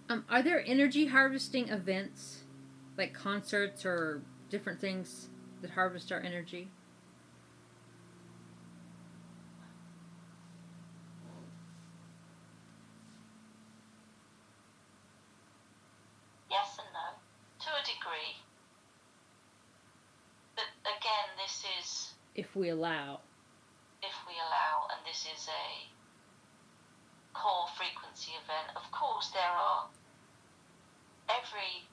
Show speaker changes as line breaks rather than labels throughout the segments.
Are there energy harvesting events, like concerts or different things that harvest our energy?
Yes and no, to a degree. But again, this is
If we allow.
if we allow, and this is a core frequency event. Of course, there are every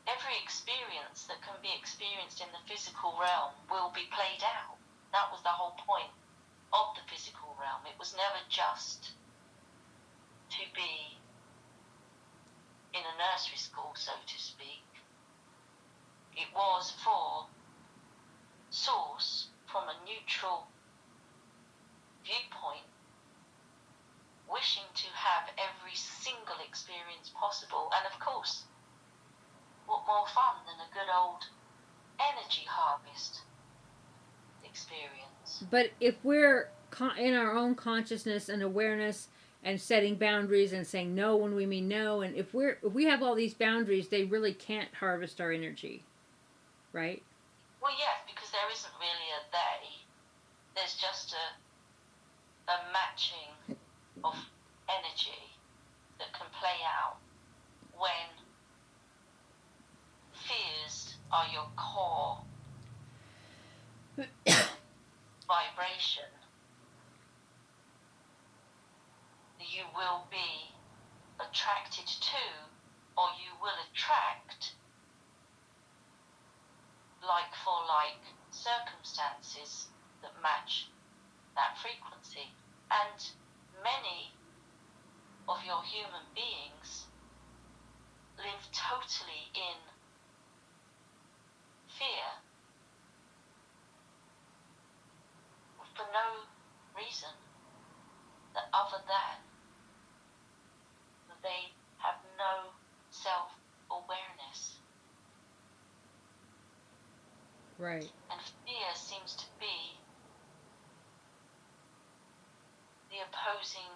every experience that can be experienced in the physical realm will be played out. That was the whole point of the physical realm. It was never just to be in a nursery school, so to speak. It was for source, from a neutral viewpoint, wishing to have every single experience possible. And of course, what more fun than a good old energy harvest experience?
But if we're in our own consciousness and awareness and setting boundaries and saying no when we mean no, and if we have all these boundaries, they really can't harvest our energy, right?
Well, yes, because there isn't really a they. There's just a matching of energy that can play out when fears are your core vibration. You will be attracted to, or you will attract, like for like circumstances that match that frequency. And many of your human beings live totally in fear for no reason that other than that they have no self-awareness.
Right.
And fear seems to be the opposing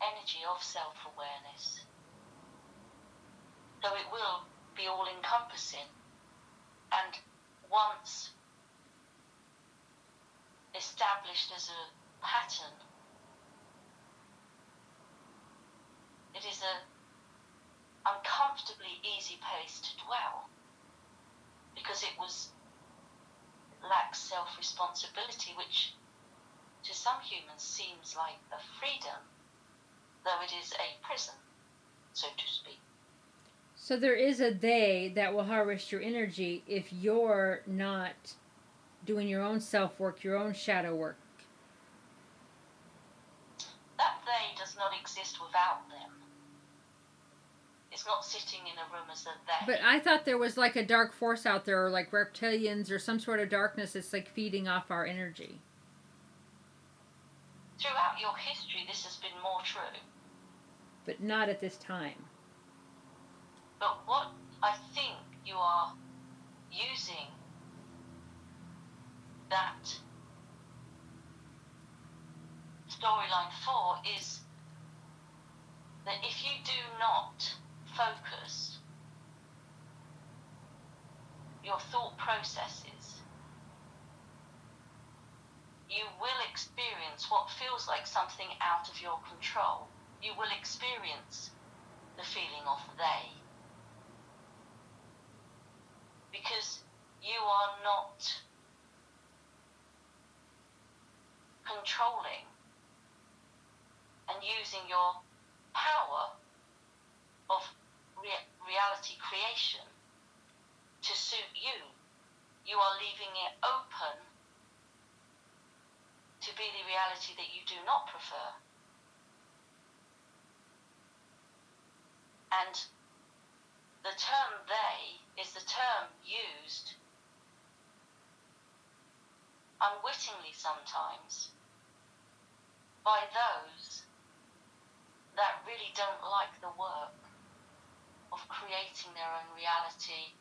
energy of self-awareness. So it will be all-encompassing. And once established as a pattern, it is an uncomfortably easy place to dwell, because it lacks self-responsibility, which to some humans seems like a freedom, though it is a prison, so to speak.
So there is a they that will harvest your energy if you're not doing your own self work, your own shadow work.
That they does not exist without them. It's not sitting in a room as a
But
they.
I thought there was like a dark force out there, or like reptilians, or some sort of darkness that's like feeding off our energy.
Throughout your history, this has been more true.
But not at this time.
But what I think you are using that storyline for is that if you do not focus your thought processes, you will experience what feels like something out of your control. You will experience the feeling of they, because you are not controlling and using your power of reality creation to suit you. You are leaving it open to be the reality that you do not prefer. And the term they is the term used unwittingly sometimes by those that really don't like the work of creating their own reality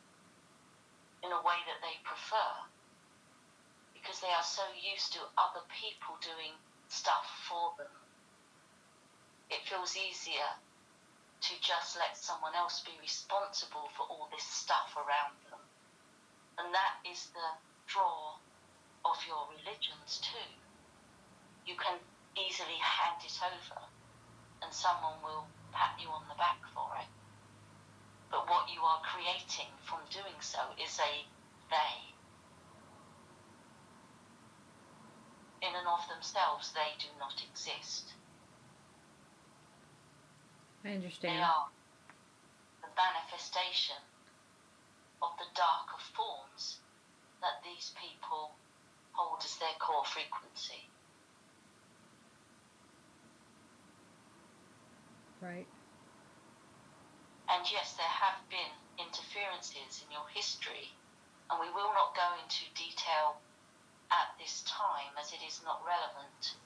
in a way that they prefer, because they are so used to other people doing stuff for them. feels easier to just let someone else be responsible for all this stuff around them. And that is the draw of your religions too. You can easily hand it over and someone will pat you on the back for it. But what you are creating from doing so is a they. In and of themselves, they do not exist.
I understand.
They are the manifestation of the darker forms that these people hold as their core frequency.
Right.
And yes, there have been interferences in your history, and we will not go into detail at this time as it is not relevant.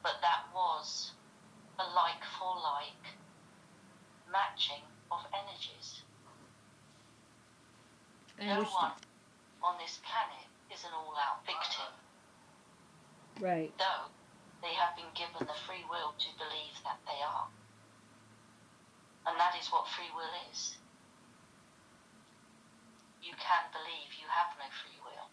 But that was a like for like matching of energies. No one on this planet is an all-out victim.
Right.
Though they have been given the free will to believe that they are. And that is what free will is. You can believe you have no free will.